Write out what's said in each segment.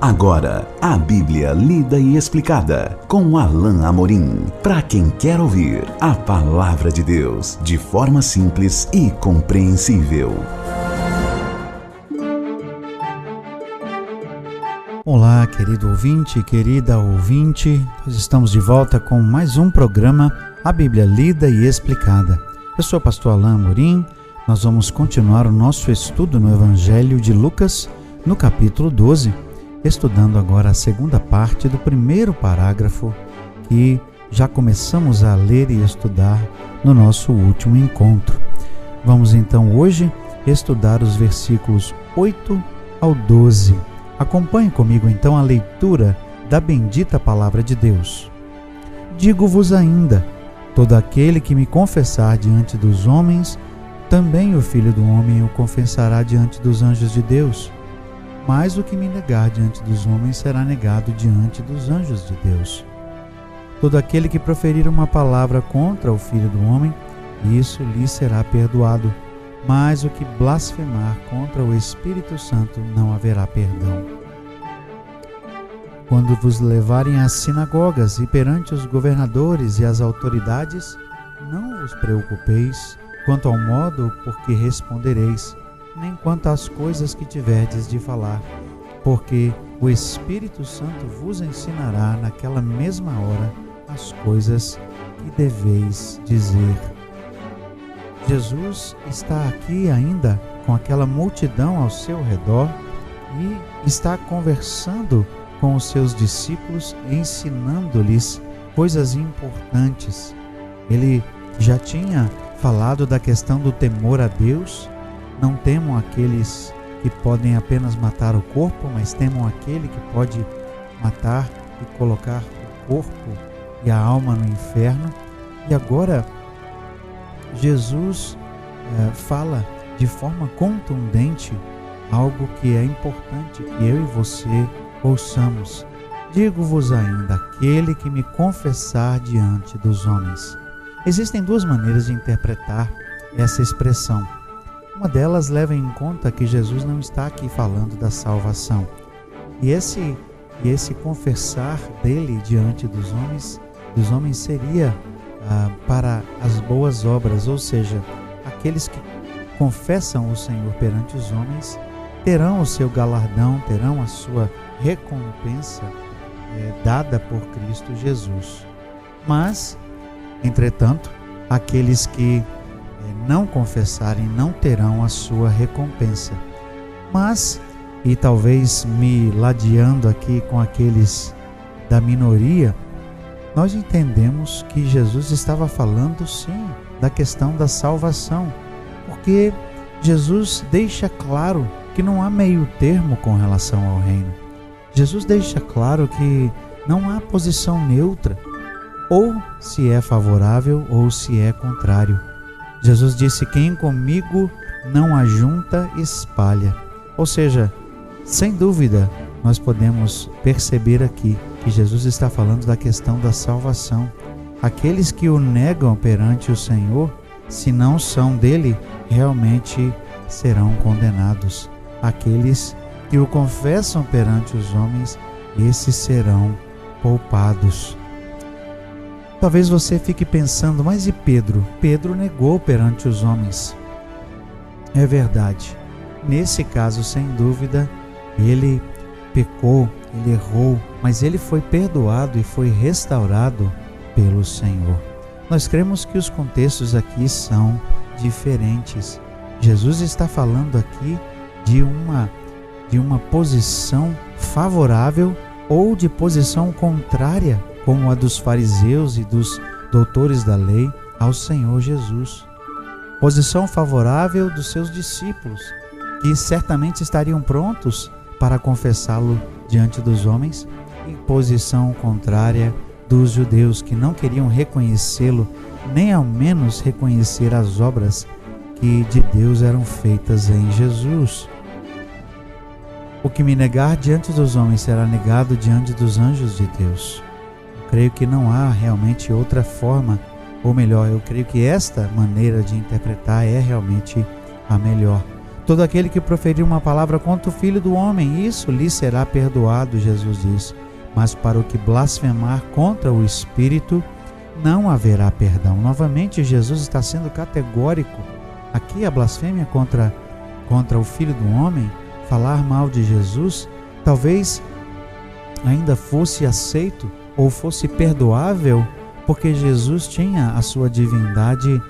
Agora, a Bíblia lida e explicada com Alain Amorim. Para quem quer ouvir a Palavra de Deus de forma simples e compreensível. Olá, querido ouvinte, querida ouvinte. Nós estamos de volta com mais um programa, a Bíblia lida e explicada. Eu sou o pastor Alain Amorim. Nós vamos continuar o nosso estudo no Evangelho de Lucas, no capítulo 12. Estudando agora a segunda parte do primeiro parágrafo que já começamos a ler e estudar no nosso último encontro. Vamos então hoje estudar os versículos 8 ao 12. Acompanhe comigo então a leitura da bendita palavra de Deus. Digo-vos ainda, todo aquele que me confessar diante dos homens, também o Filho do Homem o confessará diante dos anjos de Deus. Mas o que me negar diante dos homens será negado diante dos anjos de Deus. Todo aquele que proferir uma palavra contra o Filho do Homem, isso lhe será perdoado. Mas o que blasfemar contra o Espírito Santo não haverá perdão. Quando vos levarem às sinagogas e perante os governadores e as autoridades, não vos preocupeis quanto ao modo por que respondereis, nem quanto às coisas que tiverdes de falar, porque o Espírito Santo vos ensinará naquela mesma hora as coisas que deveis dizer. Jesus está aqui ainda com aquela multidão ao seu redor e está conversando com os seus discípulos, ensinando-lhes coisas importantes. Ele já tinha falado da questão do temor a Deus. Não temam aqueles que podem apenas matar o corpo, mas temam aquele que pode matar e colocar o corpo e a alma no inferno. E agora Jesus fala de forma contundente algo que é importante que eu e você ouçamos. Digo-vos ainda, aquele que me confessar diante dos homens. Existem duas maneiras de interpretar essa expressão. Uma delas leva em conta que Jesus não está aqui falando da salvação. E esse confessar dele diante dos homens seria para as boas obras, ou seja, aqueles que confessam o Senhor perante os homens terão o seu galardão, terão a sua recompensa dada por Cristo Jesus. Mas, entretanto, aqueles que não confessarem não terão a sua recompensa. Mas, e talvez me ladeando aqui com aqueles da minoria, nós entendemos que Jesus estava falando sim da questão da salvação, porque Jesus deixa claro que não há meio termo com relação ao reino. Jesus deixa claro que não há posição neutra, ou se é favorável ou se é contrário. Jesus disse: quem comigo não ajunta, espalha. Ou seja, sem dúvida, nós podemos perceber aqui que Jesus está falando da questão da salvação. Aqueles que o negam perante o Senhor, se não são dele, realmente serão condenados. Aqueles que o confessam perante os homens, esses serão poupados. Talvez você fique pensando, mas e Pedro? Pedro negou perante os homens. É verdade. Nesse caso, sem dúvida, ele pecou, ele errou, mas ele foi perdoado e foi restaurado pelo Senhor. Nós cremos que os contextos aqui são diferentes. Jesus está falando aqui de uma posição favorável ou de posição contrária, como a dos fariseus e dos doutores da lei, ao Senhor Jesus. Posição favorável dos seus discípulos, que certamente estariam prontos para confessá-lo diante dos homens, e posição contrária dos judeus, que não queriam reconhecê-lo, nem ao menos reconhecer as obras que de Deus eram feitas em Jesus. O que me negar diante dos homens será negado diante dos anjos de Deus. Creio que não há realmente outra forma, ou melhor, eu creio que esta maneira de interpretar é realmente a melhor. Todo aquele que proferir uma palavra contra o Filho do Homem, isso lhe será perdoado, Jesus diz. Mas para o que blasfemar contra o Espírito, não haverá perdão. Novamente, Jesus está sendo categórico. Aqui a blasfêmia contra o Filho do Homem, falar mal de Jesus, talvez ainda fosse aceito ou fosse perdoável, porque Jesus tinha a sua divindade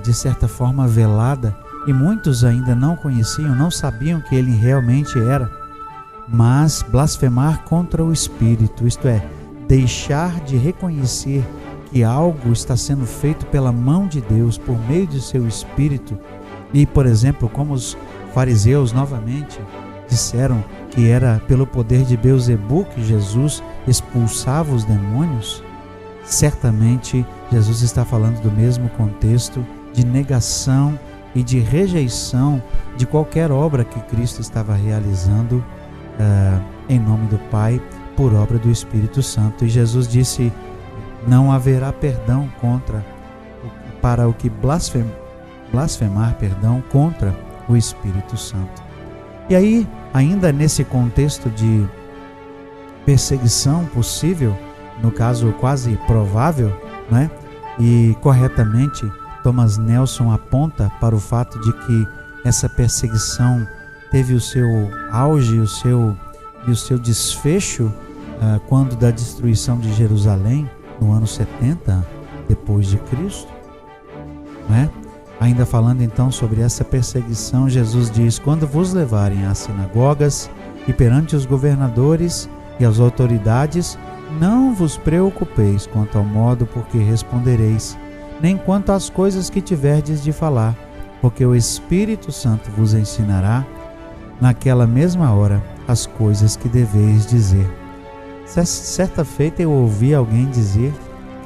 de certa forma velada, e muitos ainda não conheciam, não sabiam que ele realmente era. Mas blasfemar contra o Espírito, isto é, deixar de reconhecer que algo está sendo feito pela mão de Deus por meio de seu Espírito, e, por exemplo, como os fariseus novamente disseram que era pelo poder de Beelzebu que Jesus expulsava os demônios, certamente Jesus está falando do mesmo contexto de negação e de rejeição de qualquer obra que Cristo estava realizando em nome do Pai, por obra do Espírito Santo. E Jesus disse: não haverá perdão para o que blasfemar contra o Espírito Santo. E aí, ainda nesse contexto de perseguição possível, no caso quase provável, né? E corretamente Thomas Nelson aponta para o fato de que essa perseguição teve o seu auge e o seu desfecho quando da destruição de Jerusalém, no ano 70 depois de Cristo, né? Ainda falando então sobre essa perseguição, Jesus diz: quando vos levarem às sinagogas e perante os governadores e as autoridades, não vos preocupeis quanto ao modo por que respondereis, nem quanto às coisas que tiverdes de falar, porque o Espírito Santo vos ensinará naquela mesma hora as coisas que deveis dizer. Certa feita eu ouvi alguém dizer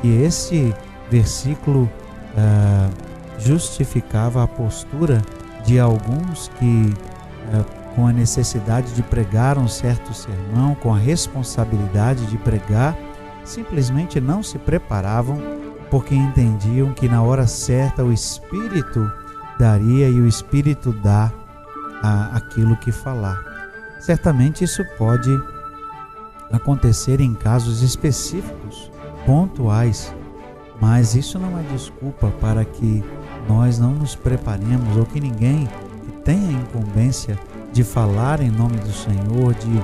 que esse versículo justificava a postura de alguns que, com a necessidade de pregar um certo sermão, com a responsabilidade de pregar, simplesmente não se preparavam, porque entendiam que na hora certa o Espírito daria e o Espírito dá aquilo que falar. Certamente isso pode acontecer em casos específicos, pontuais, mas isso não é desculpa para que nós não nos preparemos, ou que ninguém que tenha incumbência de falar em nome do Senhor, de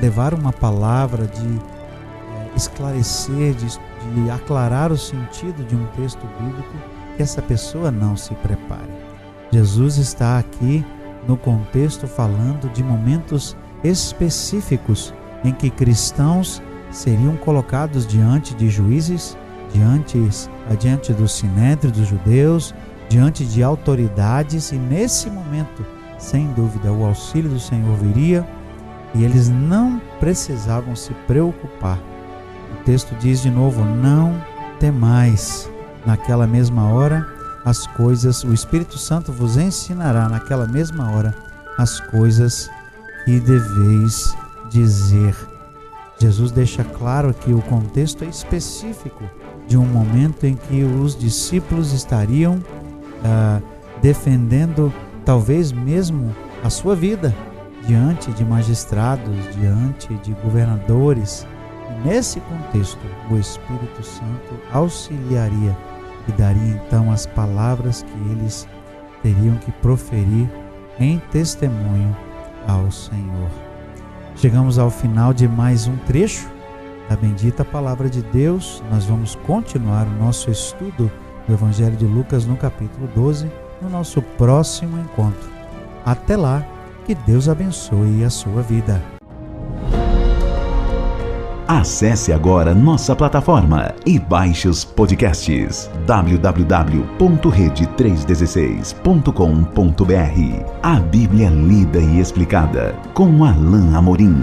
levar uma palavra, de esclarecer, de aclarar o sentido de um texto bíblico, que essa pessoa não se prepare. Jesus está aqui no contexto falando de momentos específicos em que cristãos seriam colocados diante de juízes, diante do sinédrio dos judeus, diante de autoridades, e nesse momento, sem dúvida, o auxílio do Senhor viria e eles não precisavam se preocupar. O texto diz de novo: não temais. Naquela mesma hora as coisas, o Espírito Santo vos ensinará naquela mesma hora as coisas que deveis dizer. Jesus deixa claro que o contexto é específico de um momento em que os discípulos estariam defendendo talvez mesmo a sua vida diante de magistrados, diante de governadores. E nesse contexto, o Espírito Santo auxiliaria e daria então as palavras que eles teriam que proferir em testemunho ao Senhor. Chegamos ao final de mais um trecho da bendita Palavra de Deus. Nós vamos continuar o nosso estudo do Evangelho de Lucas no capítulo 12, no nosso próximo encontro. Até lá, que Deus abençoe a sua vida. Acesse agora nossa plataforma e baixe os podcasts www.rede316.com.br. A Bíblia lida e explicada com Alain Amorim.